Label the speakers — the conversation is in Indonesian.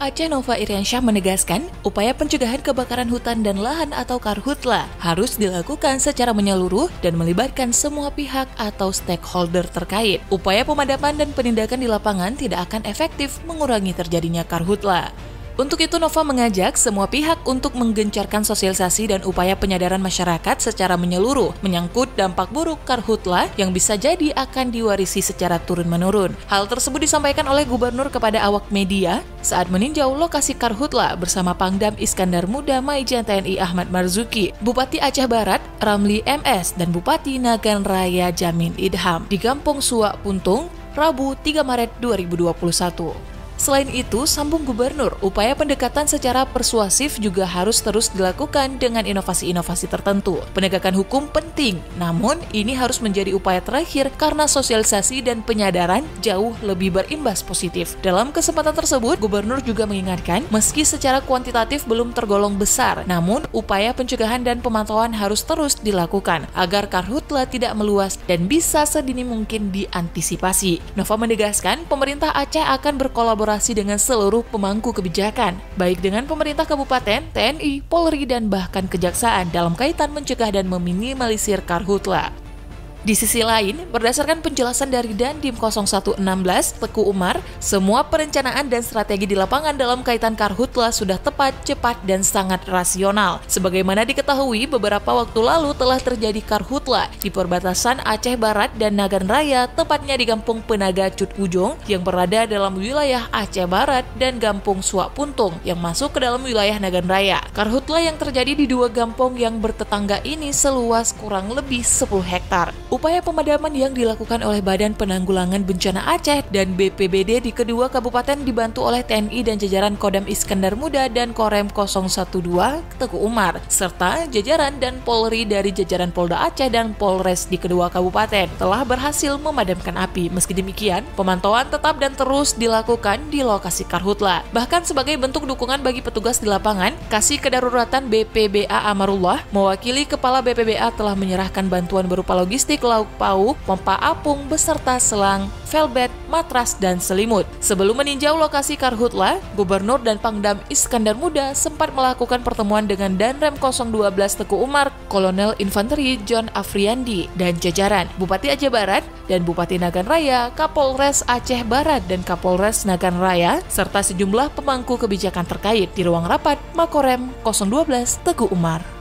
Speaker 1: Aceh Nova Iriansyah menegaskan, upaya pencegahan kebakaran hutan dan lahan atau karhutla harus dilakukan secara menyeluruh dan melibatkan semua pihak atau stakeholder terkait. Upaya pemadaman dan penindakan di lapangan tidak akan efektif mengurangi terjadinya karhutla. Untuk itu, Nova mengajak semua pihak untuk menggencarkan sosialisasi dan upaya penyadaran masyarakat secara menyeluruh menyangkut dampak buruk karhutla yang bisa jadi akan diwarisi secara turun-menurun. Hal tersebut disampaikan oleh Gubernur kepada awak media saat meninjau lokasi karhutla bersama Pangdam Iskandar Muda Maijen TNI Ahmad Marzuki, Bupati Aceh Barat Ramli MS, dan Bupati Nagan Raya Jamin Idham di Kampung Suak Puntung, Rabu 3 Maret 2021. Selain itu, sambung Gubernur, upaya pendekatan secara persuasif juga harus terus dilakukan dengan inovasi-inovasi tertentu. Penegakan hukum penting, namun ini harus menjadi upaya terakhir karena sosialisasi dan penyadaran jauh lebih berimbas positif. Dalam kesempatan tersebut, Gubernur juga mengingatkan, meski secara kuantitatif belum tergolong besar, namun upaya pencegahan dan pemantauan harus terus dilakukan agar karhutla tidak meluas dan bisa sedini mungkin diantisipasi. Nova menegaskan, pemerintah Aceh akan berkolaborasi dengan seluruh pemangku kebijakan, baik dengan pemerintah kabupaten, TNI, Polri, dan bahkan kejaksaan dalam kaitan mencegah dan meminimalisir karhutla. Di sisi lain, berdasarkan penjelasan dari Dandim 0116 Teku Umar, semua perencanaan dan strategi di lapangan dalam kaitan karhutla sudah tepat, cepat, dan sangat rasional. Sebagaimana diketahui, beberapa waktu lalu telah terjadi karhutla di perbatasan Aceh Barat dan Nagan Raya, tepatnya di Kampung Penaga Cut Ujung yang berada dalam wilayah Aceh Barat dan Kampung Suak Puntung yang masuk ke dalam wilayah Nagan Raya. Karhutla yang terjadi di dua kampung yang bertetangga ini seluas kurang lebih 10 hektar. Upaya pemadaman yang dilakukan oleh Badan Penanggulangan Bencana Aceh dan BPBD di kedua kabupaten dibantu oleh TNI dan jajaran Kodam Iskandar Muda dan Korem 012 Teku Umar, serta jajaran dan Polri dari jajaran Polda Aceh dan Polres di kedua kabupaten telah berhasil memadamkan api. Meski demikian, pemantauan tetap dan terus dilakukan di lokasi karhutla. Bahkan sebagai bentuk dukungan bagi petugas di lapangan, Kasih Kedaruratan BPBA Amarullah mewakili Kepala BPBA telah menyerahkan bantuan berupa logistik, lauk pauk, pompa apung, beserta selang, velvet, matras, dan selimut. Sebelum meninjau lokasi karhutla, Gubernur dan Pangdam Iskandar Muda sempat melakukan pertemuan dengan Danrem 012 Teku Umar, Kolonel Infanteri John Afriandi, dan jajaran Bupati Aceh Barat dan Bupati Nagan Raya, Kapolres Aceh Barat dan Kapolres Nagan Raya, serta sejumlah pemangku kebijakan terkait di ruang rapat Makorem 012 Teku Umar.